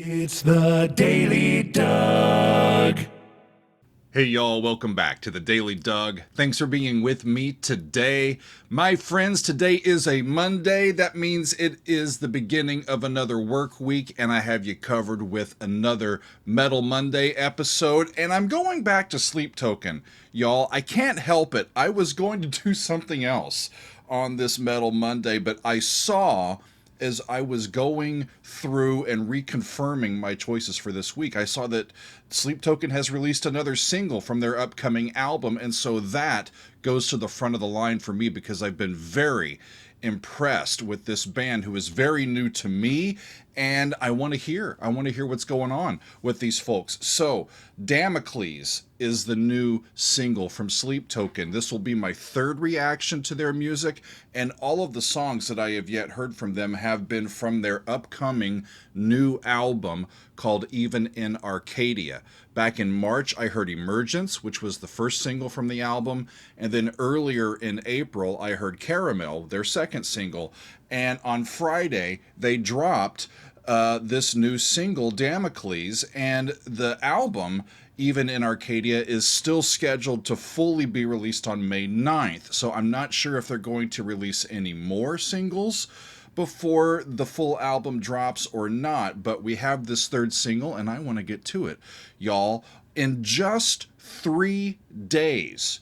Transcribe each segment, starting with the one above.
It's the Daily Doug. Hey y'all, welcome back to the Daily Doug. Thanks for being with me today. My friends, today is a Monday. That means it is the beginning of another work week, and I have you covered with another Metal Monday episode. And I'm going back to Sleep Token. Y'all, I can't help it. I was going to do something else on this Metal Monday, but I saw, as I was going through and reconfirming my choices for this week, I saw that Sleep Token has released another single from their upcoming album, and so that goes to the front of the line for me because I've been very impressed with this band who is very new to me, and I want to hear what's going on with these folks. So Damocles is the new single from Sleep Token. This will be my third reaction to their music, and all of the songs that I have yet heard from them have been from their upcoming new album called Even in Arcadia. Back in March, I heard Emergence, which was the first single from the album, and then earlier in April, I heard Caramel, their second single, and on Friday, they dropped this new single, Damocles, and the album, Even in Arcadia, is still scheduled to fully be released on May 9th, so I'm not sure if they're going to release any more singles before the full album drops or not, but we have this third single, and I want to get to it. Y'all, in just 3 days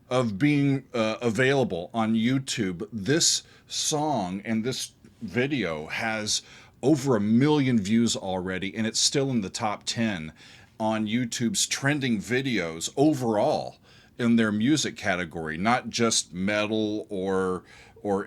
of being available on YouTube, this song and this video has over 1 million views already, and it's still in the top 10 on YouTube's trending videos overall in their music category, not just metal or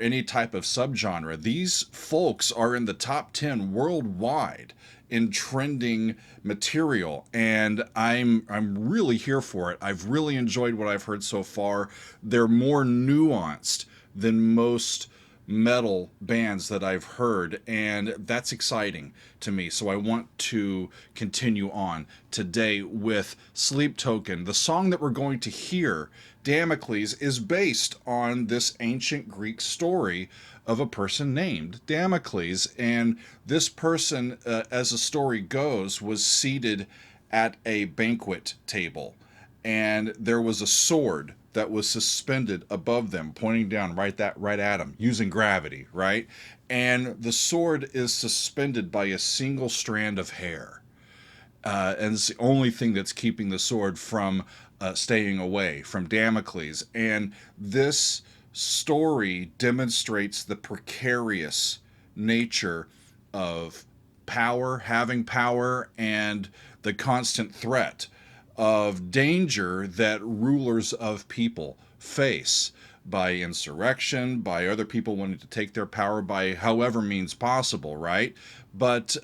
any type of subgenre. These folks are in the top 10 worldwide in trending material, and I'm really here for it. I've really enjoyed what I've heard so far. They're more nuanced than most metal bands that I've heard, and that's exciting to me. So I want to continue on today with Sleep Token. The song that we're going to hear, Damocles, is based on this ancient Greek story of a person named Damocles, and this person, as the story goes, was seated at a banquet table, and there was a sword that was suspended above them, pointing down right at them, using gravity, right? And the sword is suspended by a single strand of hair. And it's the only thing that's keeping the sword from staying away from Damocles. And this story demonstrates the precarious nature of power, having power, and the constant threat of danger that rulers of people face by insurrection, by other people wanting to take their power by however means possible, right? But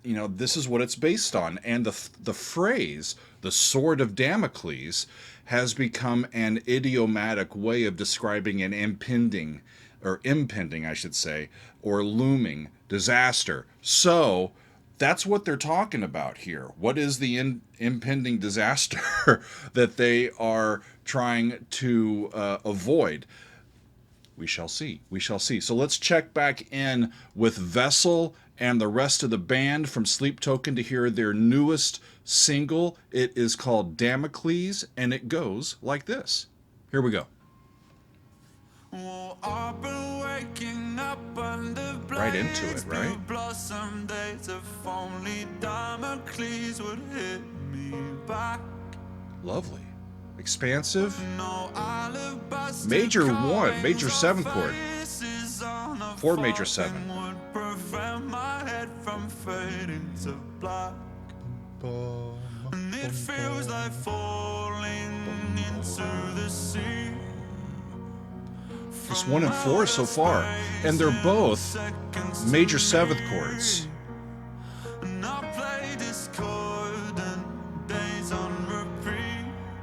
this is what it's based on, and the phrase "the sword of Damocles" has become an idiomatic way of describing an impending, I should say, or looming disaster. So that's what they're talking about here. What is the impending disaster that they are trying to avoid? We shall see. We shall see. So let's check back in with Vessel and the rest of the band from Sleep Token to hear their newest single. It is called Damocles, and it goes like this. Here we go. Well, I've been waking up under Right into it, right? Blossom days, if only Damocles would hit me back. Lovely. Expansive. No, Major 1, major 7 chord. 4 major 7. Would prevent my head from fading to black. And it feels like falling into the sea. Just 1 and 4 so far, and they're both major 7th chords.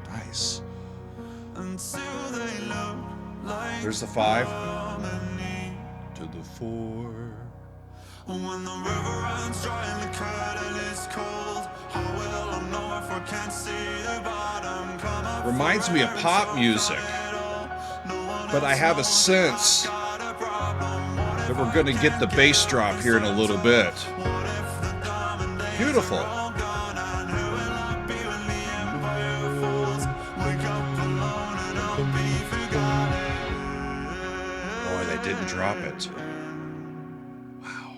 Nice. There's the 5 to the 4. When the river runs dry and the curtain is cold, how will I know if I can't see the bottom come up? Reminds me of pop music, but I have a sense that we're going to get the bass drop here in a little bit. Beautiful. Boy, they didn't drop it. Wow.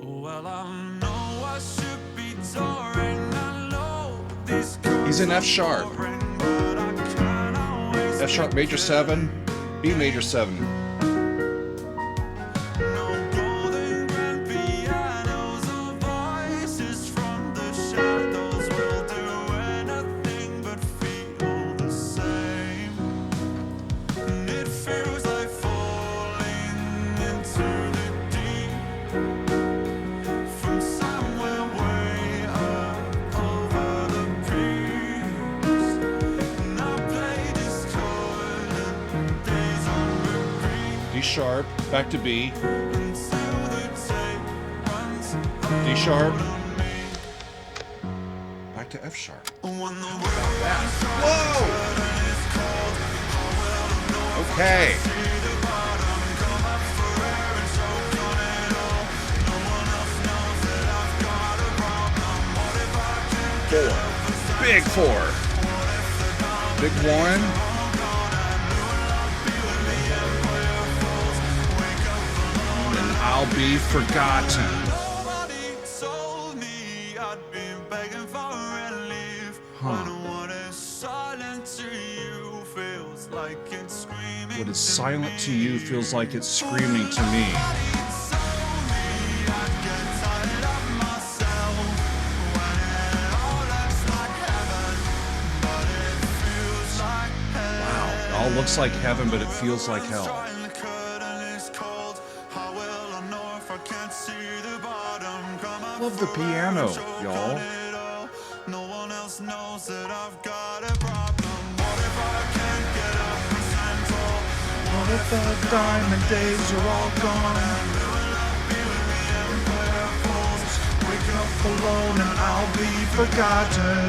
Well, I know I should be touring. I know these He's in F sharp. F sharp major 7, B major 7. D sharp, back to B. D sharp, back to F sharp. How about that? Whoa! Okay. Four. Big 4. Big 1. I'll be forgotten. Nobody told me I'd be begging for relief. When what is silent to you feels like it's screaming. What is silent to you feels like it's screaming to me. Wow, it all looks like heaven, but it feels like hell. Love the piano, y'all. No one else knows that I've got a problem. What if I can't get up and stand tall? What if the diamond days are all gone? Wake up alone and I'll be forgotten.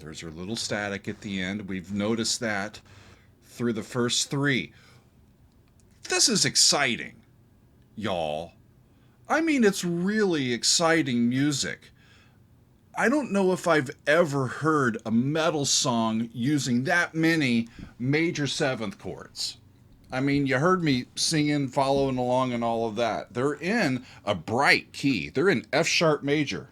There's our little static at the end. We've noticed that through the first 3. This is exciting, y'all. I mean, it's really exciting music. I don't know if I've ever heard a metal song using that many major 7th chords. I mean, you heard me singing, following along and all of that. They're in a bright key. They're in F sharp major,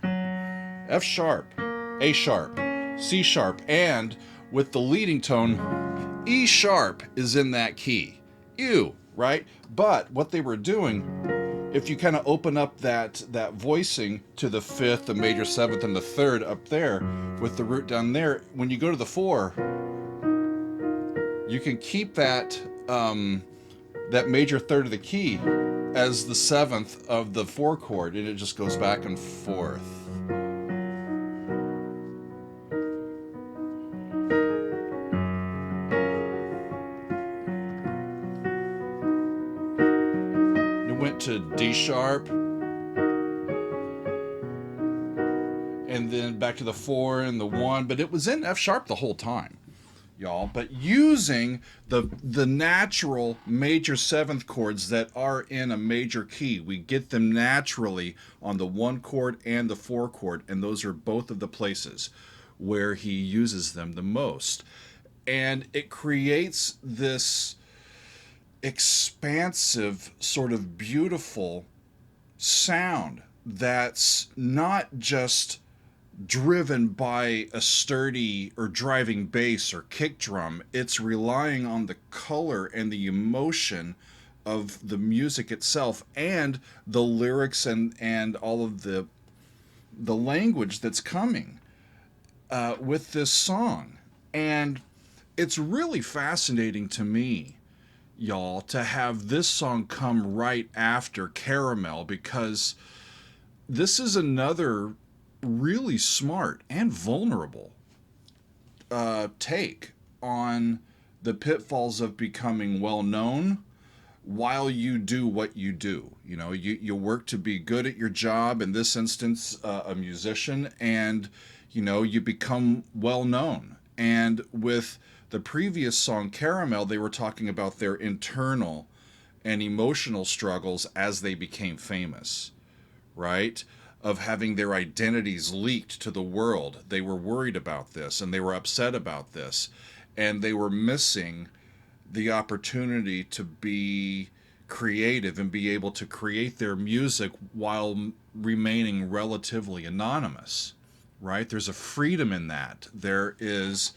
F sharp, A sharp, C sharp, and with the leading tone, E sharp is in that key. Ew, right? But what they were doing, if you kind of open up that voicing to the 5th, the major 7th, and the 3rd up there with the root down there, when you go to the 4, you can keep that that major 3rd of the key as the 7th of the 4 chord, and it just goes back and forth. To D sharp, and then back to the 4 and the 1, but it was in F sharp the whole time, y'all. But using the natural major 7th chords that are in a major key, we get them naturally on the 1 chord and the 4 chord, and those are both of the places where he uses them the most, and it creates this expansive, sort of beautiful sound that's not just driven by a sturdy or driving bass or kick drum. It's relying on the color and the emotion of the music itself and the lyrics and all of the language that's coming with this song. And it's really fascinating to me, y'all, to have this song come right after Caramel, because this is another really smart and vulnerable take on the pitfalls of becoming well known while you do what you do. You know, you work to be good at your job, in this instance, a musician, and, you know, you become well known. And with the previous song, Caramel, they were talking about their internal and emotional struggles as they became famous, right? Of having their identities leaked to the world. They were worried about this and they were upset about this. And they were missing the opportunity to be creative and be able to create their music while remaining relatively anonymous, right? There's a freedom in that. There is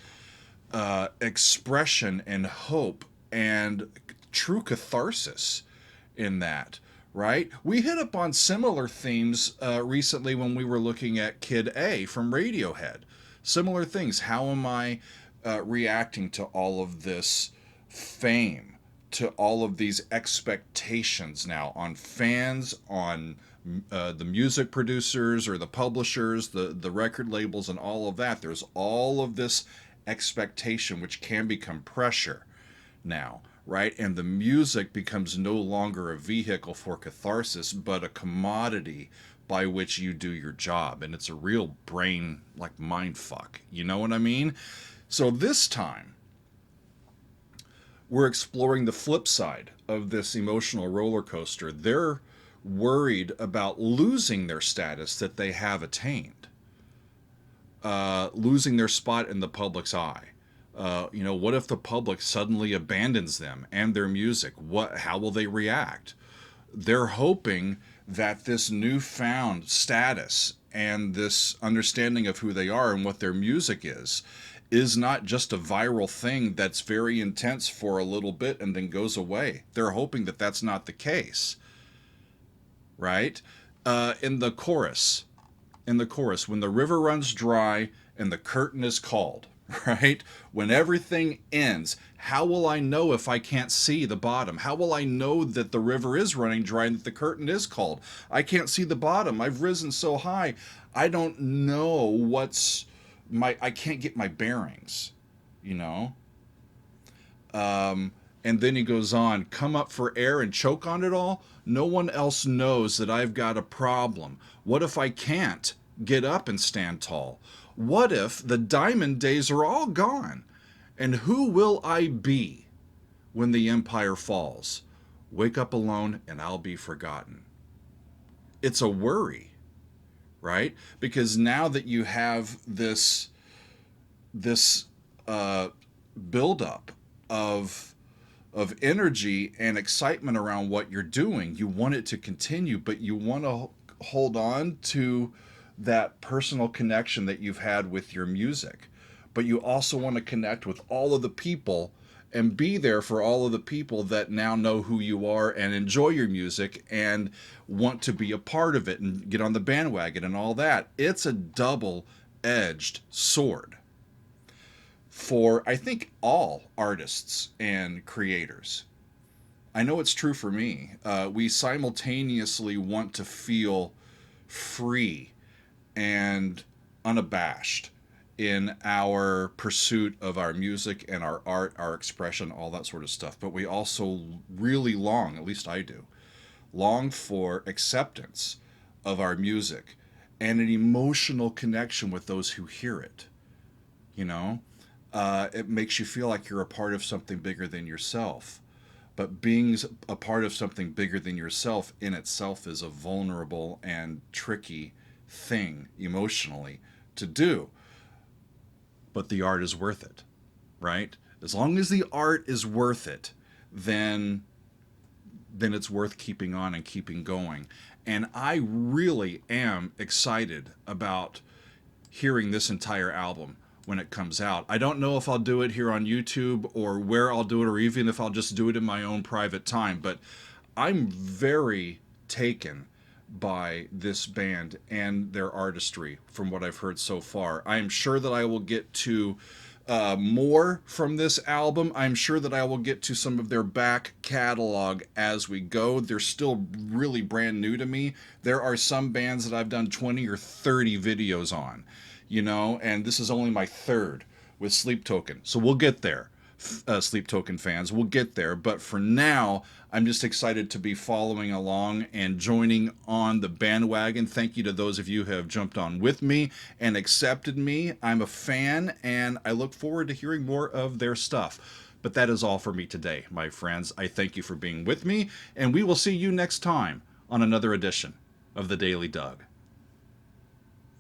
expression and hope and true catharsis in that, right? We hit up on similar themes recently when we were looking at Kid A from Radiohead. Similar things. How am I reacting to all of this fame, to all of these expectations now on fans, on the music producers or the publishers, the record labels, and all of that? There's all of this expectation, which can become pressure now, right? And the music becomes no longer a vehicle for catharsis, but a commodity by which you do your job. And it's a real brain, like, mind fuck. You know what I mean? So this time, we're exploring the flip side of this emotional roller coaster. They're worried about losing their status that they have attained, losing their spot in the public's eye. You know, what if the public suddenly abandons them and their music? How will they react? They're hoping that this newfound status and this understanding of who they are and what their music is not just a viral thing that's very intense for a little bit and then goes away. They're hoping that that's not the case, right? In the chorus, when the river runs dry and the curtain is called, right? When everything ends, how will I know if I can't see the bottom? How will I know that the river is running dry and that the curtain is called? I can't see the bottom. I've risen so high. I don't know I can't get my bearings, you know? And then he goes on, come up for air and choke on it all? No one else knows that I've got a problem. What if I can't get up and stand tall? What if the diamond days are all gone? And who will I be when the empire falls? Wake up alone and I'll be forgotten. It's a worry, right? Because now that you have this buildup of energy and excitement around what you're doing, you want it to continue, but you want to hold on to that personal connection that you've had with your music. But you also want to connect with all of the people and be there for all of the people that now know who you are and enjoy your music and want to be a part of it and get on the bandwagon and all that. It's a double-edged sword for, I think, all artists and creators. I know it's true for me. We simultaneously want to feel free and unabashed in our pursuit of our music and our art, our expression, all that sort of stuff. But we also really long, at least I do, long for acceptance of our music and an emotional connection with those who hear it. You know, it makes you feel like you're a part of something bigger than yourself. But being a part of something bigger than yourself in itself is a vulnerable and tricky thing emotionally to do. But the art is worth it, right? As long as the art is worth it, then it's worth keeping on and keeping going. And I really am excited about hearing this entire album when it comes out. I don't know if I'll do it here on YouTube or where I'll do it, or even if I'll just do it in my own private time, but I'm very taken by this band and their artistry from what I've heard so far. I am sure that I will get to more from this album. I'm sure that I will get to some of their back catalog as we go. They're still really brand new to me. There are some bands that I've done 20 or 30 videos on, you know, and this is only my third with Sleep Token. So we'll get there. Sleep Token fans, we'll get there, but for now I'm just excited to be following along and joining on the bandwagon. Thank you to those of you who have jumped on with me and accepted me. I'm a fan and I look forward to hearing more of their stuff. But that is all for me today, my friends. I thank you for being with me, and we will see you next time on another edition of the Daily Doug.